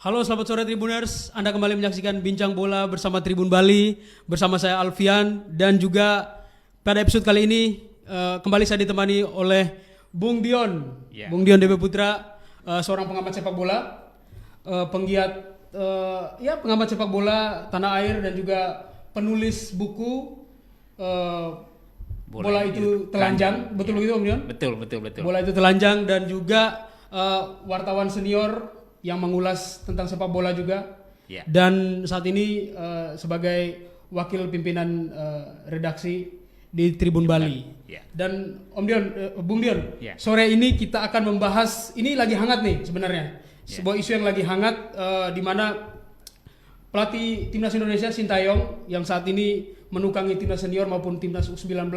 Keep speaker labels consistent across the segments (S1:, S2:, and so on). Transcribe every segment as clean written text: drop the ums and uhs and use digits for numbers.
S1: Halo, selamat sore Tribuners. Anda kembali menyaksikan Bincang Bola bersama Tribun Bali, bersama saya Alfian, dan juga pada episode kali ini kembali saya ditemani oleh Bung Dion, Bung Dion DP Putra, seorang pengamat sepak bola, penggiat pengamat sepak bola tanah air dan juga penulis buku bola itu telanjang, betul begitu Om Dion?
S2: Betul.
S1: Bola itu telanjang dan juga wartawan senior yang mengulas tentang sepak bola juga, dan saat ini sebagai wakil pimpinan redaksi di Tribun Bali. Dan Om Dion, Bung Dion, sore ini kita akan membahas, ini lagi hangat nih sebenarnya, sebuah isu yang lagi hangat, di mana pelatih timnas Indonesia Sintayong yang saat ini menukangi timnas senior maupun timnas U19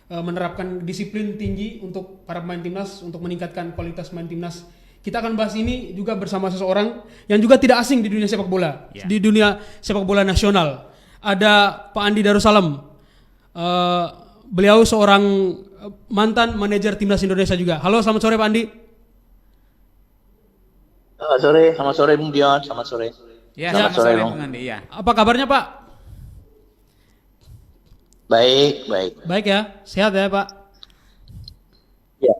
S1: menerapkan disiplin tinggi untuk para pemain timnas untuk meningkatkan kualitas pemain timnas. Kita akan bahas ini juga bersama seseorang yang juga tidak asing di dunia sepak bola, di dunia sepak bola nasional. Ada Pak Andi Darussalam. Beliau seorang mantan manajer timnas Indonesia juga. Halo, selamat sore Pak Andi.
S3: Selamat sore Bung Dion, selamat sore.
S2: Selamat sore Bung Andi.
S1: Apa kabarnya Pak?
S3: Baik.
S1: Baik ya, sehat ya Pak?
S3: Ya,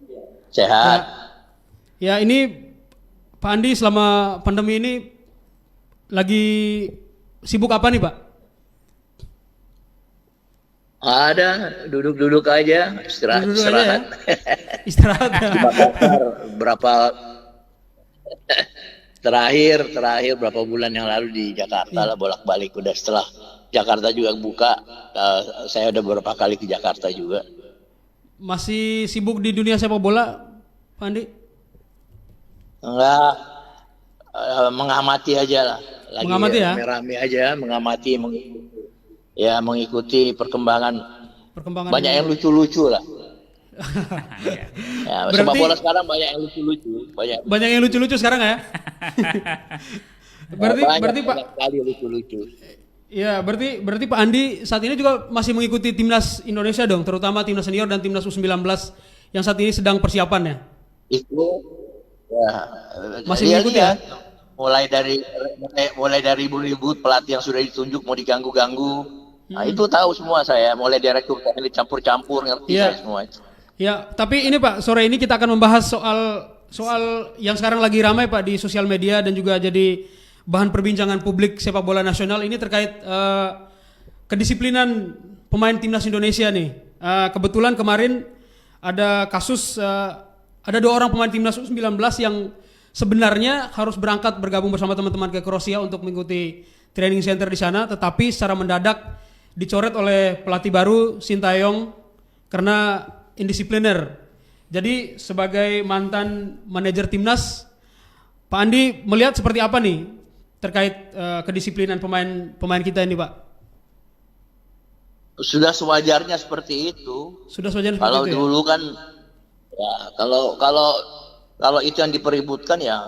S3: sehat.
S1: Ya, ini Pak Andi selama pandemi ini lagi sibuk apa nih Pak?
S3: Ada, duduk aja, istirahat.
S1: Ya? Istirahat. Ya?
S3: Di Makassar, terakhir berapa bulan yang lalu di Jakarta lah, bolak-balik. Udah setelah Jakarta juga buka, saya udah beberapa kali ke Jakarta juga.
S1: Masih sibuk di dunia sepak bola, Pak Andi?
S3: Enggak, mengamati aja lah. Lagi
S1: mengamati ya?
S3: Rame-rame aja, mengikuti perkembangan. Banyak yang lucu-lucu lah. Sepak bola sekarang banyak yang lucu-lucu.
S1: Banyak yang lucu-lucu sekarang ya? berarti Pak,
S3: kali lucu-lucu.
S1: Ya, berarti Pak Andi saat ini juga masih mengikuti timnas Indonesia dong, terutama timnas senior dan timnas U19 yang saat ini sedang persiapan ya?
S3: Itu ya,
S1: masih mengikuti ya?
S3: Mulai dari ribut-ribut pelatih yang sudah ditunjuk mau diganggu-ganggu. Nah, itu tahu semua saya, mulai direktur teknik campur-campur, ngerti saya semua itu.
S1: Ya, tapi ini Pak, sore ini kita akan membahas soal yang sekarang lagi ramai Pak di sosial media dan juga jadi bahan perbincangan publik sepak bola nasional ini terkait kedisiplinan pemain timnas Indonesia nih. Kebetulan kemarin ada kasus ada 2 orang pemain timnas U19 yang sebenarnya harus bergabung bersama teman-teman ke Kroasia untuk mengikuti training center di sana, tetapi secara mendadak dicoret oleh pelatih baru Sintayong karena indisipliner. Jadi sebagai mantan manajer timnas, Pak Andi melihat seperti apa nih terkait kedisiplinan pemain kita ini, Pak?
S3: Sudah sewajarnya seperti itu.
S1: Sudah sewajarnya seperti
S3: kalau
S1: itu.
S3: Kalau dulu kan ya kalau itu yang dipeributkan ya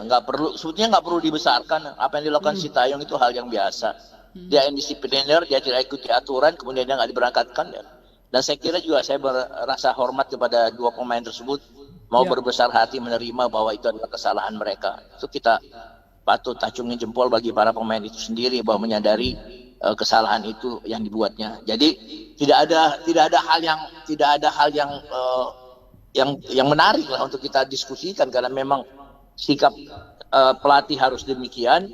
S3: sebetulnya nggak perlu dibesarkan. Apa yang dilakukan Sintayong itu hal yang biasa. Dia indisipliner, dia tidak ikuti aturan, kemudian dia nggak diberangkatkan ya. Dan saya kira juga saya berasa hormat kepada 2 pemain tersebut, mau berbesar hati menerima bahwa itu adalah kesalahan mereka. Itu kita patut acungin jempol bagi para pemain itu sendiri bahwa menyadari kesalahan itu yang dibuatnya. Jadi tidak ada hal yang menarik lah untuk kita diskusikan, karena memang sikap pelatih harus demikian.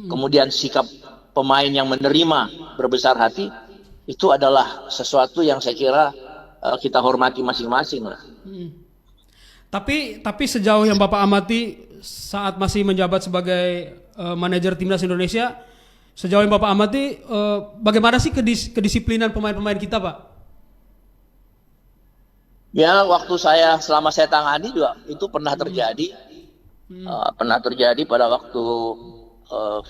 S3: Kemudian sikap pemain yang menerima berbesar hati itu adalah sesuatu yang saya kira kita hormati masing-masing lah.
S1: Tapi sejauh yang Bapak amati saat masih menjabat sebagai manajer timnas Indonesia, sejauh yang Bapak amati bagaimana sih kedisiplinan pemain-pemain kita, Pak?
S3: Ya, selama saya tangani juga itu pernah terjadi. Pernah terjadi pada waktu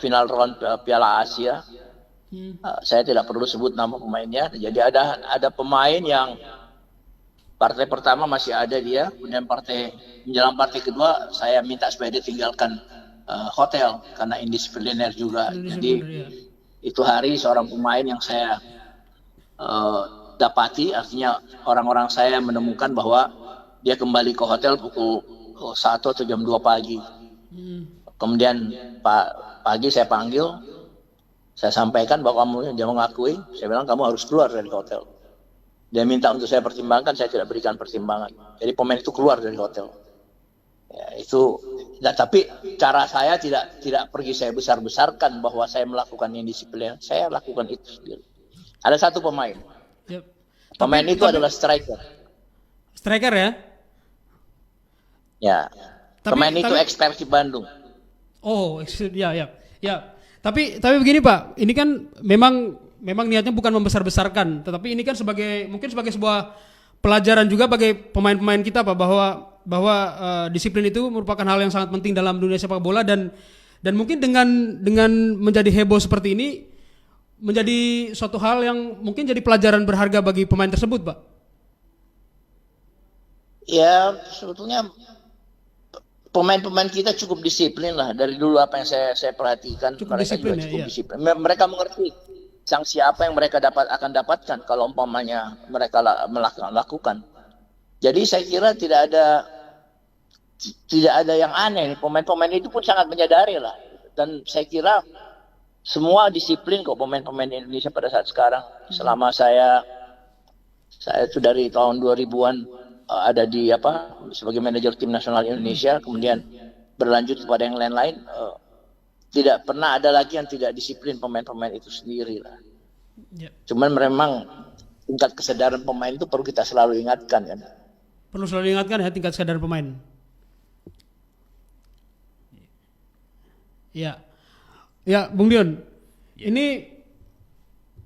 S3: final round Piala Asia. Saya tidak perlu sebut nama pemainnya. Jadi ada pemain yang partai pertama masih ada dia, kemudian menjelang partai kedua saya minta supaya dia tinggalkan hotel karena indisipliner juga. Jadi itu hari seorang pemain yang saya dapati, artinya orang-orang saya menemukan bahwa dia kembali ke hotel pukul 1 atau jam 2 pagi. Kemudian pagi saya panggil, saya sampaikan bahwa dia mengakui, saya bilang kamu harus keluar dari hotel. Dia minta untuk saya pertimbangkan, saya tidak berikan pertimbangan. Jadi pemain itu keluar dari hotel. Ya, itu, tapi cara saya tidak pergi saya besar-besarkan bahwa saya melakukan indisiplin. Saya lakukan itu sendiri. Ada satu pemain.
S1: Yep.
S3: Pemain itu adalah striker.
S1: Striker ya?
S3: Ya. Pemain itu ex Persib Bandung.
S1: Oh, ya. Tapi begini Pak, ini kan memang niatnya bukan membesar-besarkan, tetapi ini kan mungkin sebagai sebuah pelajaran juga bagi pemain-pemain kita Pak, bahwa disiplin itu merupakan hal yang sangat penting dalam dunia sepak bola, dan mungkin dengan menjadi heboh seperti ini menjadi suatu hal yang mungkin jadi pelajaran berharga bagi pemain tersebut Pak.
S3: Ya, sebetulnya pemain-pemain kita cukup disiplin lah dari dulu, apa yang saya perhatikan.
S1: Cukup
S3: mereka
S1: disiplin,
S3: juga cukup
S1: ya.
S3: disiplin. Mereka mengerti sanksi apa yang mereka akan dapatkan kalau umpamanya mereka melakukan. Jadi saya kira tidak ada yang aneh. Pemain-pemain itu pun sangat menyadari lah. Dan saya kira semua disiplin kok pemain-pemain Indonesia pada saat sekarang. Selama saya itu dari tahun 2000-an ada di sebagai manajer tim nasional Indonesia, kemudian berlanjut kepada yang lain-lain, tidak pernah ada lagi yang tidak disiplin pemain-pemain itu sendiri lah. Yep. Cuman memang tingkat kesadaran pemain itu perlu kita selalu ingatkan kan.
S1: Perlu selalu diingatkan ya tingkat kesadaran pemain. Ya, Bung Dion. Ini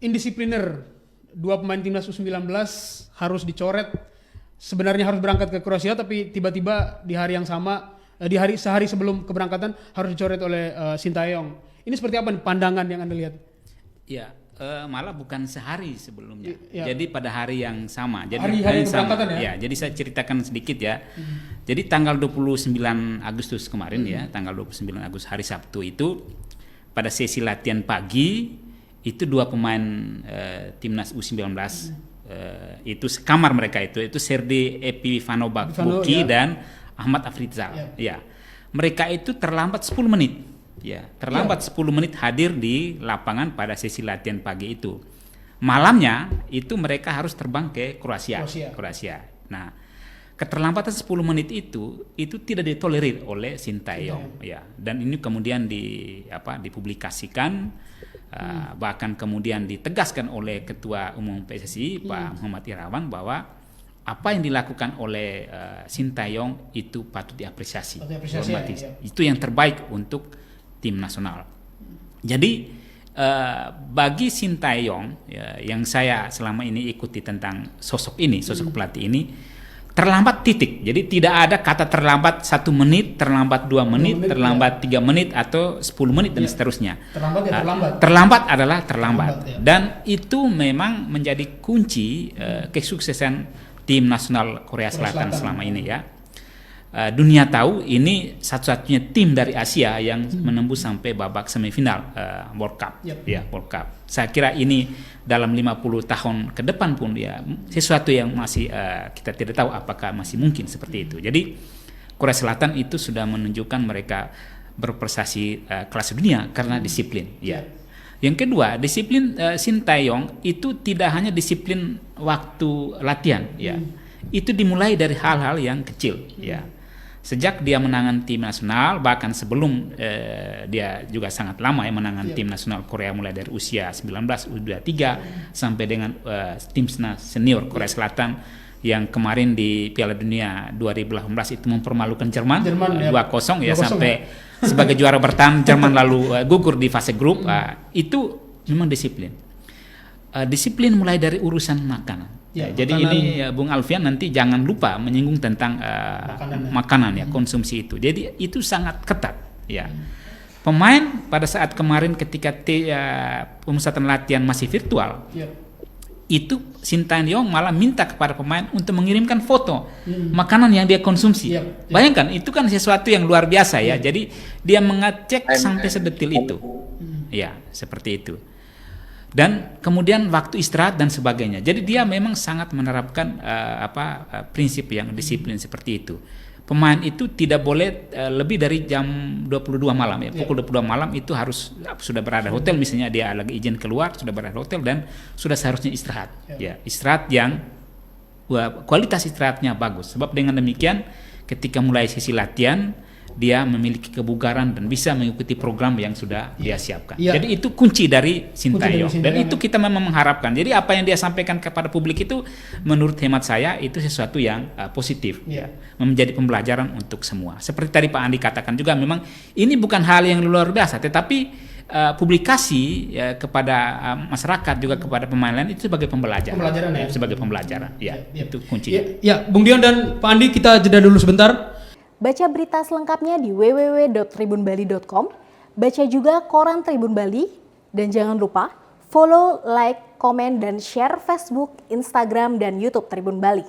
S1: indisipliner, 2 pemain timnas U19 harus dicoret. Sebenarnya harus berangkat ke Kroasia, tapi tiba-tiba di hari yang sama, sehari sebelum keberangkatan harus dicoret oleh Sintayong. Ini seperti apa nih pandangan yang Anda lihat?
S2: Ya, malah bukan sehari sebelumnya.
S1: Ya.
S2: Jadi pada hari yang sama. Jadi
S1: hari keberangkatan ya?
S2: Ya, jadi saya ceritakan sedikit ya. Jadi tanggal 29 Agustus kemarin ya, tanggal 29 Agustus hari Sabtu itu pada sesi latihan pagi itu 2 pemain timnas U19 itu sekamar mereka itu Serdi Epifanovic dan Ahmad Afrizal. Ya. Mereka itu terlambat 10 menit. Ya, terlambat 10 menit hadir di lapangan pada sesi latihan pagi itu. Malamnya itu mereka harus terbang ke Kroasia. Nah, keterlambatan 10 menit itu tidak ditolerir oleh Sintayong ya. Dan ini kemudian dipublikasikan, bahkan kemudian ditegaskan oleh Ketua Umum PSSI Pak Muhammad Irawan bahwa apa yang dilakukan oleh Sintayong itu patut diapresiasi. Itu yang terbaik untuk tim nasional. Jadi bagi Sintayong yang saya selama ini ikuti tentang sosok pelatih ini, terlambat titik. Jadi tidak ada kata terlambat 1 menit, terlambat 2 menit, terlambat 3 menit atau 10 menit dan seterusnya. Terlambat adalah terlambat. Dan itu memang menjadi kunci kesuksesan tim nasional Korea Selatan selama ini ya. Dunia tahu ini satu-satunya tim dari Asia yang menembus sampai babak semifinal World Cup. Ya, World Cup. Saya kira ini dalam 50 tahun ke depan pun ya sesuatu yang masih kita tidak tahu apakah masih mungkin seperti itu. Jadi Korea Selatan itu sudah menunjukkan mereka berprestasi kelas dunia karena disiplin. Ya. Yang kedua, disiplin Sintayong itu tidak hanya disiplin waktu latihan. Ya. Itu dimulai dari hal-hal yang kecil. Ya. Sejak dia menangan tim nasional, bahkan sebelum dia juga sangat lama ya menangan tim nasional Korea mulai dari usia 19, U23 sampai dengan tim senior Korea Selatan yang kemarin di Piala Dunia 2018 itu mempermalukan Jerman 2-0 ya sampai sebagai juara bertahan Jerman lalu gugur di fase grup. Itu memang disiplin. Disiplin mulai dari urusan makanan. Jadi ini Bung Alfian nanti jangan lupa menyinggung tentang makanan ya, konsumsi itu. Jadi itu sangat ketat ya. Pemain pada saat kemarin ketika pemusatan latihan masih virtual, itu Sintayong malah minta kepada pemain untuk mengirimkan foto makanan yang dia konsumsi. Bayangkan itu kan sesuatu yang luar biasa ya. Jadi dia mengecek sampai sedetil itu. Ya, seperti itu. Dan kemudian waktu istirahat dan sebagainya. Jadi dia memang sangat menerapkan prinsip yang disiplin seperti itu. pemain itu tidak boleh lebih dari jam 22 malam ya. Pukul 22 malam itu harus sudah berada di hotel, misalnya dia lagi izin keluar sudah berada di hotel dan sudah seharusnya istirahat. Ya, istirahat yang kualitas istirahatnya bagus. Sebab dengan demikian ketika mulai sesi latihan dia memiliki kebugaran dan bisa mengikuti program yang sudah dia siapkan. Jadi itu kunci dari Sintayong dan itu kita memang mengharapkan. Jadi apa yang dia sampaikan kepada publik itu menurut hemat saya itu sesuatu yang positif, menjadi pembelajaran untuk semua. Seperti tadi Pak Andi katakan juga, memang ini bukan hal yang luar biasa, tetapi publikasi kepada masyarakat juga kepada pemain lain itu sebagai pembelajaran sebagai pembelajaran. Itu kuncinya.
S1: Ya, Bung Dion dan Pak Andi, kita jeda dulu sebentar.
S4: Baca berita selengkapnya di www.tribunbali.com, baca juga koran Tribun Bali, dan jangan lupa follow, like, komen, dan share Facebook, Instagram, dan YouTube Tribun Bali.